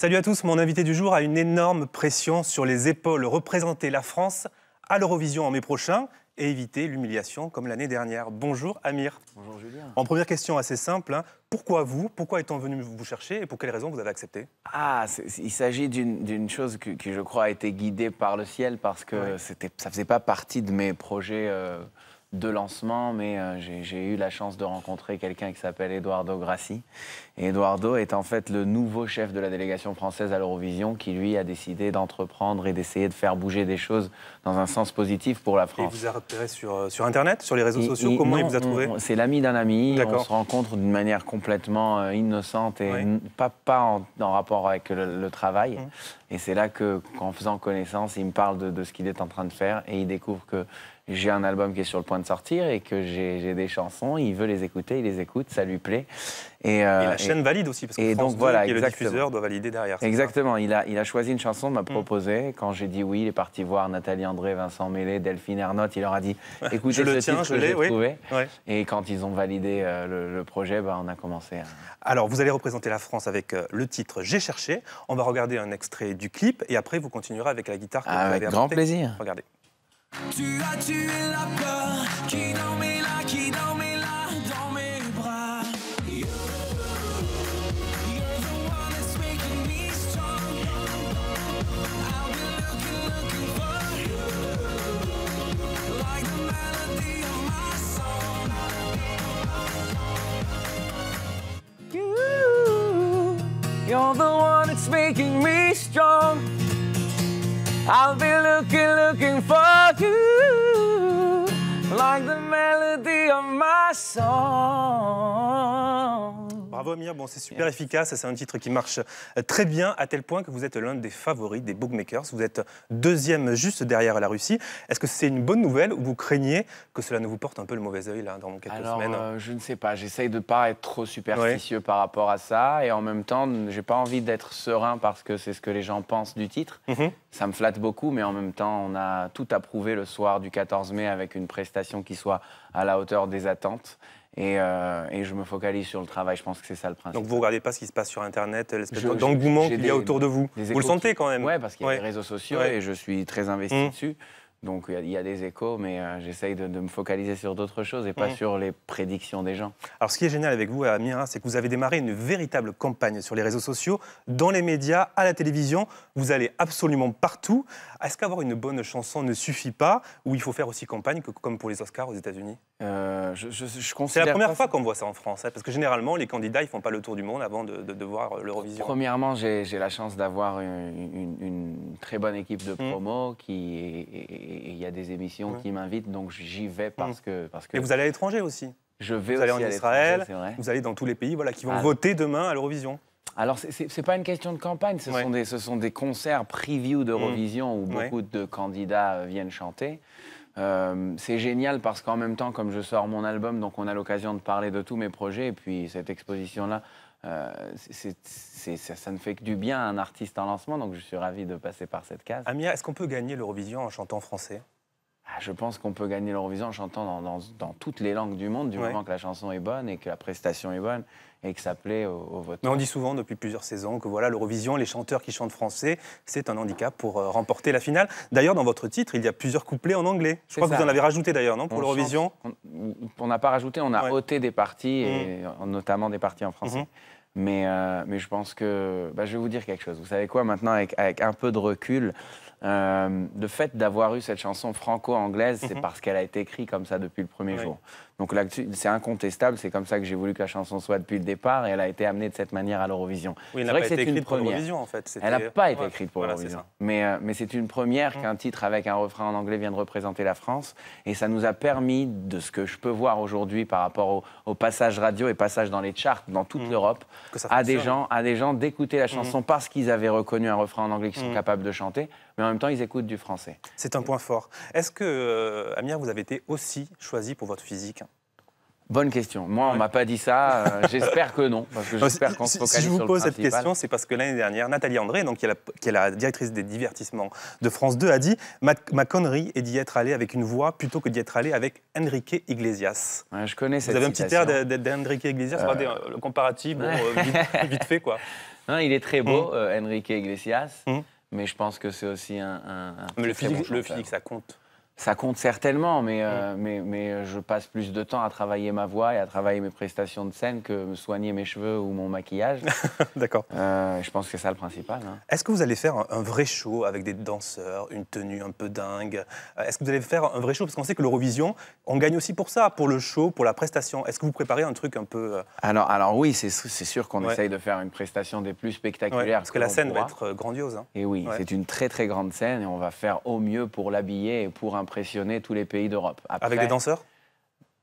Salut à tous, mon invité du jour a une énorme pression sur les épaules. Représenter la France à l'Eurovision en mai prochain et éviter l'humiliation comme l'année dernière. Bonjour Amir. Bonjour Julien. En première question assez simple, pourquoi vous? Pourquoi est-on venu vous chercher et pour quelles raisons vous avez accepté? Il s'agit d'une chose qui, je crois, a été guidée par le ciel parce que ça ne faisait pas partie de mes projets de lancement, mais j'ai eu la chance de rencontrer quelqu'un qui s'appelle Eduardo Grassi. Et Eduardo est en fait le nouveau chef de la délégation française à l'Eurovision qui, lui, a décidé d'entreprendre et d'essayer de faire bouger des choses dans un sens positif pour la France. Et il vous a repéré sur Internet, sur les réseaux sociaux? Comment il vous a trouvé? C'est l'ami d'un ami, on se rencontre d'une manière complètement innocente et pas en rapport avec le travail. Et c'est là qu'en faisant connaissance, il me parle de ce qu'il est en train de faire et il découvre que j'ai un album qui est sur le point de sortir et que j'ai des chansons, il veut les écouter, il les écoute, ça lui plaît. Et la chaîne valide aussi, parce que France 2, voilà, qui est le diffuseur, doit valider derrière. Exactement, il a choisi une chanson, m'a proposé. Quand j'ai dit oui, il est parti voir Nathalie André, Vincent Mellet, Delphine Ernotte, il leur a dit écoutez ce titre que j'ai trouvé. Et quand ils ont validé le projet, on a commencé à... Alors, vous allez représenter la France avec le titre J'ai cherché. On va regarder un extrait du clip et après, vous continuerez avec la guitare que vous avez avec grand plaisir. Regardez. Tu as tué la peur qui dormait là dans mes bras. You're the one that's making me strong. I'll be looking for you, like the melody of my song. You're the one that's making me strong. I'll be looking for you, like the melody of my song. Bravo Amir, bon, c'est super efficace, c'est un titre qui marche très bien, à tel point que vous êtes l'un des favoris des bookmakers. Vous êtes deuxième juste derrière la Russie. Est-ce que c'est une bonne nouvelle ou vous craignez que cela ne vous porte un peu le mauvais œil là, dans quelques semaines? Je ne sais pas, j'essaye de ne pas être trop superstitieux par rapport à ça et en même temps, je n'ai pas envie d'être serein parce que c'est ce que les gens pensent du titre. Ça me flatte beaucoup, mais en même temps, on a tout approuvé le soir du 14 mai avec une prestation qui soit à la hauteur des attentes. Et je me focalise sur le travail, je pense que c'est ça le principe. Donc vous ne regardez pas ce qui se passe sur Internet, l'espèce d'engouement qu'il y a autour de vous? Vous le sentez quand même? Oui, parce qu'il y a les réseaux sociaux et je suis très investi dessus. Donc il y a des échos, mais j'essaye de me focaliser sur d'autres choses et pas sur les prédictions des gens. Alors ce qui est génial avec vous, Amir, c'est que vous avez démarré une véritable campagne sur les réseaux sociaux, dans les médias, à la télévision. Vous allez absolument partout. Est-ce qu'avoir une bonne chanson ne suffit pas, ou il faut faire aussi campagne comme pour les Oscars aux États-Unis? C'est la première fois qu'on voit ça en France, parce que généralement les candidats ils font pas le tour du monde avant de voir l'Eurovision. Premièrement, j'ai la chance d'avoir une très bonne équipe de promo et il y a des émissions qui m'invitent, donc j'y vais parce que... Et vous allez à l'étranger aussi? Je vais vous allez en Israël, vrai. Vous allez dans tous les pays qui vont voter demain à l'Eurovision. Alors, c'est pas une question de campagne, ce sont des concerts preview d'Eurovision où beaucoup de candidats viennent chanter. C'est génial parce qu'en même temps, comme je sors mon album, donc on a l'occasion de parler de tous mes projets. Et puis cette exposition-là, ça ne fait que du bien à un artiste en lancement. Donc je suis ravi de passer par cette case. Amir, est-ce qu'on peut gagner l'Eurovision en chantant français? Je pense qu'on peut gagner l'Eurovision en chantant dans toutes les langues du monde, du moment que la chanson est bonne et que la prestation est bonne et que ça plaît aux votants. Mais on dit souvent depuis plusieurs saisons que voilà, l'Eurovision, les chanteurs qui chantent français, c'est un handicap pour remporter la finale. D'ailleurs, dans votre titre, il y a plusieurs couplets en anglais. Je crois que vous en avez rajouté d'ailleurs, non, pour l'Eurovision? On n'a pas rajouté, on a ôté des parties, et notamment des parties en français. Mais je pense que... je vais vous dire quelque chose. Vous savez quoi, maintenant, avec un peu de recul, le fait d'avoir eu cette chanson franco-anglaise, c'est parce qu'elle a été écrite comme ça depuis le premier jour. Donc là, c'est incontestable, c'est comme ça que j'ai voulu que la chanson soit depuis le départ, et elle a été amenée de cette manière à l'Eurovision. Oui, c'est vrai que c'est une première. En fait. Elle n'a pas été écrite pour l'Eurovision. Mais c'est une première qu'un titre avec un refrain en anglais vienne représenter la France, et ça nous a permis, de ce que je peux voir aujourd'hui par rapport au passage radio et passage dans les charts dans toute l'Europe, à des gens d'écouter la chanson parce qu'ils avaient reconnu un refrain en anglais qu'ils sont capables de chanter, mais en même temps, ils écoutent du français. C'est un point fort. Est-ce que, Amir, vous avez été aussi choisi pour votre physique? Bonne question. Moi, on ne m'a pas dit ça. J'espère que non, parce que j'espère qu'on se focalise sur le principal. Si je vous pose cette question, c'est parce que l'année dernière, Nathalie André, donc, qui est la directrice des divertissements de France 2, a dit « Ma connerie est d'y être allée avec une voix plutôt que d'y être allée avec Enrique Iglesias ». Je connais cette citation. Vous avez un petit air d'Enrique Iglesias, le comparatif, vite fait, quoi. Non, il est très beau, Enrique Iglesias, Mm. mais je pense que c'est aussi un Mais le très bon physique, chanteur. ça compte. Ça compte certainement, mais je passe plus de temps à travailler ma voix et à travailler mes prestations de scène que me soigner mes cheveux ou mon maquillage. D'accord. Je pense que c'est ça le principal. Hein. Est-ce que vous allez faire un vrai show avec des danseurs, une tenue un peu dingue? Est-ce que vous allez faire un vrai show? Parce qu'on sait que l'Eurovision, on gagne aussi pour ça, pour le show, pour la prestation. Est-ce que vous préparez un truc un peu... Alors oui, c'est sûr qu'on Ouais. essaye de faire une prestation des plus Ouais, spectaculaires. parce que la l'on scène va pourra. être grandiose. Hein. Et oui, Ouais. c'est une très très grande scène et on va faire au mieux pour l'habiller et pour impressionner tous les pays d'Europe. Après, Avec des danseurs?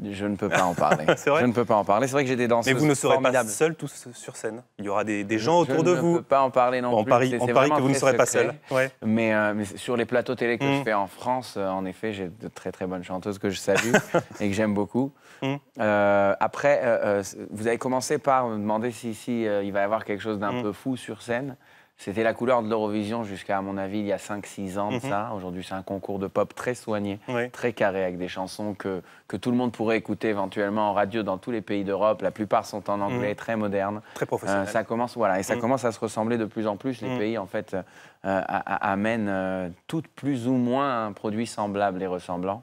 je ne peux pas en parler. C'est vrai Je ne peux pas en parler. C'est vrai que j'ai des danseuses Mais vous ne serez pas formidables. seuls tous sur scène. Il y aura des gens autour de Je ne vous. peux pas en parler non On plus. parie, C'est on parie vraiment que vous ne très serez pas secret. seul. Ouais. Mais sur les plateaux télé que Mm. je fais en France, en effet, j'ai de très très bonnes chanteuses que je salue et que j'aime beaucoup. Mm. Après, vous avez commencé par me demander si il va y avoir quelque chose d'un Mm. peu fou sur scène. C'était la couleur de l'Eurovision jusqu'à, à mon avis, il y a 5-6 ans de Mhm. ça. Aujourd'hui, c'est un concours de pop très soigné, Oui. très carré, avec des chansons que tout le monde pourrait écouter éventuellement en radio dans tous les pays d'Europe. La plupart sont en anglais, très modernes. Très professionnel. Ça commence, voilà, et ça Mm. commence à se ressembler de plus en plus. Les Mm. pays, en fait, amènent toutes plus ou moins un produit semblable et ressemblant.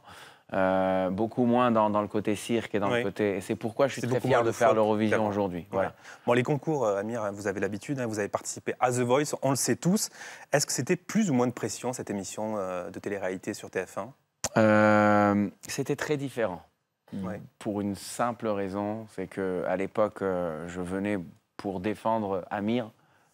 Beaucoup moins dans le côté cirque et dans Oui. le côté... Et c'est pourquoi je suis C'est très beaucoup fier moins de le faire folk, l'Eurovision évidemment. aujourd'hui. Voilà. Ouais. Bon, les concours, Amir, vous avez l'habitude, vous avez participé à The Voice, on le sait tous. Est-ce que c'était plus ou moins de pression, cette émission de télé-réalité sur TF1? C'était très différent. Ouais. Pour une simple raison, c'est qu'à l'époque, je venais pour défendre Amir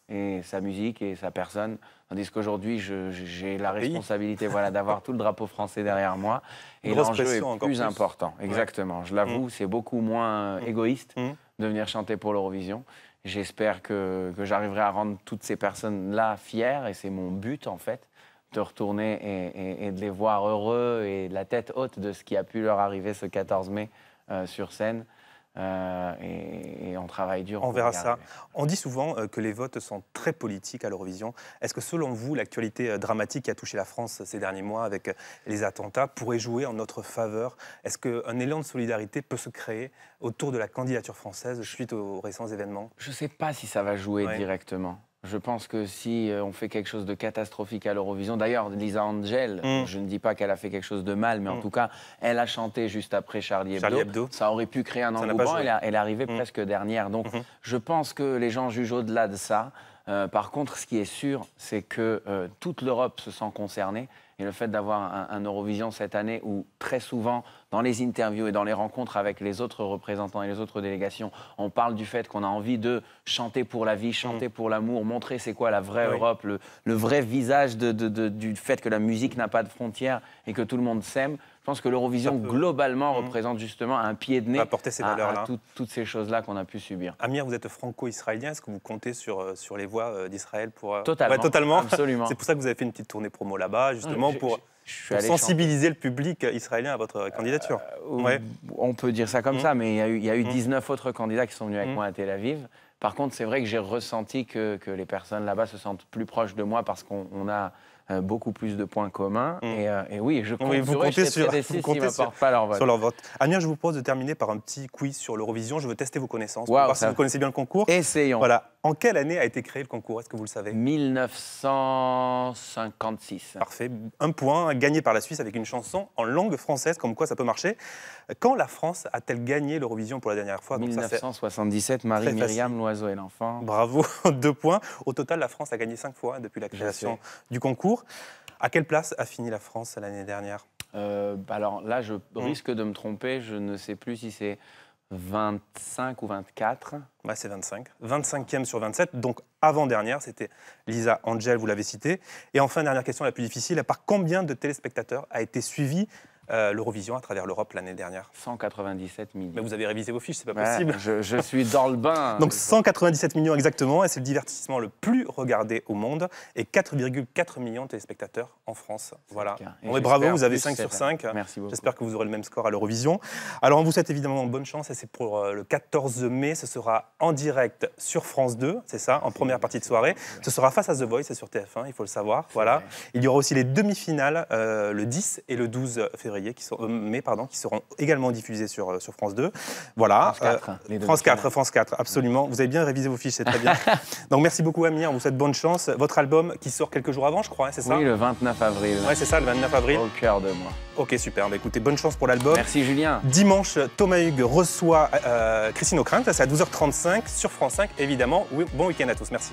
et sa musique et sa personne, tandis qu'aujourd'hui, j'ai la pays. responsabilité d'avoir tout le drapeau français derrière moi. Et Grosse l'enjeu est pression, encore plus plus. important. Exactement, je l'avoue, c'est beaucoup moins égoïste Mm. de venir chanter pour l'Eurovision. J'espère que j'arriverai à rendre toutes ces personnes-là fières, et c'est mon but, en fait, de retourner et de les voir heureux et la tête haute de ce qui a pu leur arriver ce 14 mai sur scène. Et on travaille dur. On pour verra y ça. arriver. On dit souvent que les votes sont très politiques à l'Eurovision. Est-ce que selon vous, l'actualité dramatique qui a touché la France ces derniers mois avec les attentats pourrait jouer en notre faveur? Est-ce qu'un élan de solidarité peut se créer autour de la candidature française suite aux récents événements? Je ne sais pas si ça va jouer Ouais. directement. Je pense que si on fait quelque chose de catastrophique à l'Eurovision, d'ailleurs, Lisa Angel, je ne dis pas qu'elle a fait quelque chose de mal, mais en tout cas, elle a chanté juste après Charlie Hebdo. Charlie Hebdo. Ça aurait pu créer un Ça n'a pas engouement. joué. Elle est arrivée presque dernière. Donc, je pense que les gens jugent au-delà de ça. Par contre, ce qui est sûr, c'est que toute l'Europe se sent concernée. Et le fait d'avoir un Eurovision cette année où, très souvent, dans les interviews et dans les rencontres avec les autres représentants et les autres délégations, on parle du fait qu'on a envie de chanter pour la vie, chanter pour l'amour, montrer c'est quoi la vraie Oui. Europe, le vrai visage du fait que la musique n'a pas de frontières et que tout le monde s'aime. Je pense que l'Eurovision, Ça peut- globalement, représente justement un pied de nez Va apporter ces valeurs-là. à toutes ces choses-là qu'on a pu subir. Amir, vous êtes franco-israélien. Est-ce que vous comptez sur les voix d'Israël pour... Totalement. Ouais, totalement. Absolument. C'est pour ça que vous avez fait une petite tournée promo là-bas, justement, pour Je suis pour allé sensibiliser le public israélien à votre candidature. Ouais. On peut dire ça comme ça, mais il y a eu 19 autres candidats qui sont venus avec moi à Tel Aviv. Par contre, c'est vrai que j'ai ressenti que les personnes là-bas se sentent plus proches de moi parce qu'on a beaucoup plus de points communs. Et oui, je compte Oui, vous sur eux, comptez je serais sur- très vous déçu comptez s'ils ne sur- m'apportent pas leur vote. Sur leur vote. Amir, je vous propose de terminer par un petit quiz sur l'Eurovision. Je veux tester vos connaissances, pour Waouh, voir si ça- vous connaissez bien le concours. Essayons. Voilà. En quelle année a été créé le concours? Est-ce que vous le savez? 1956. Parfait. Un point gagné par la Suisse avec une chanson en langue française, comme quoi ça peut marcher. Quand la France a-t-elle gagné l'Eurovision pour la dernière fois? Donc ça, c'est 1977, très Marie-Myriam, facile. L'Oiseau et l'Enfant. Bravo, 2 points. Au total, la France a gagné 5 fois depuis la création sais. du concours. À quelle place a fini la France l'année dernière? Alors là, je risque de me tromper. Je ne sais plus si c'est 25 ou 24. Bah, c'est 25. 25e sur 27, donc avant-dernière, c'était Lisa Angel, vous l'avez cité. Et enfin, dernière question, la plus difficile, par combien de téléspectateurs a été suivi l'Eurovision à travers l'Europe l'année dernière? 197 millions. Mais vous avez révisé vos fiches, c'est pas Ouais, possible. je suis dans le bain. Donc 197 millions exactement, et c'est le divertissement le plus regardé au monde, et 4,4 millions de téléspectateurs en France. Voilà. le cas. Et Bon, mais bravo, j'espère vous avez plus 5 sur cette 5. année. Merci beaucoup. J'espère que vous aurez le même score à l'Eurovision. Alors on vous souhaite évidemment bonne chance, et c'est pour le 14 mai, ce sera en direct sur France 2, c'est ça, en première partie de soirée. Ce sera face à The Voice, c'est sur TF1, il faut le savoir. Voilà. vrai. Il y aura aussi les demi-finales le 10 et le 12 février. février, mai, qui seront également diffusés sur France 2. Voilà. France 4, les France 4, absolument. Vous avez bien révisé vos fiches, c'est très bien. Donc merci beaucoup Amir, on vous souhaite bonne chance. Votre album qui sort quelques jours avant, je crois, c'est ça? Oui, le 29 avril. Ouais, c'est ça, le 29 avril. Au cœur de moi. Ok, super. Bah, écoutez, bonne chance pour l'album. Merci Julien. Dimanche, Thomas Hugues reçoit Christine O'Krent, c'est à 12h35 sur France 5, évidemment. Oui, bon week-end à tous, merci.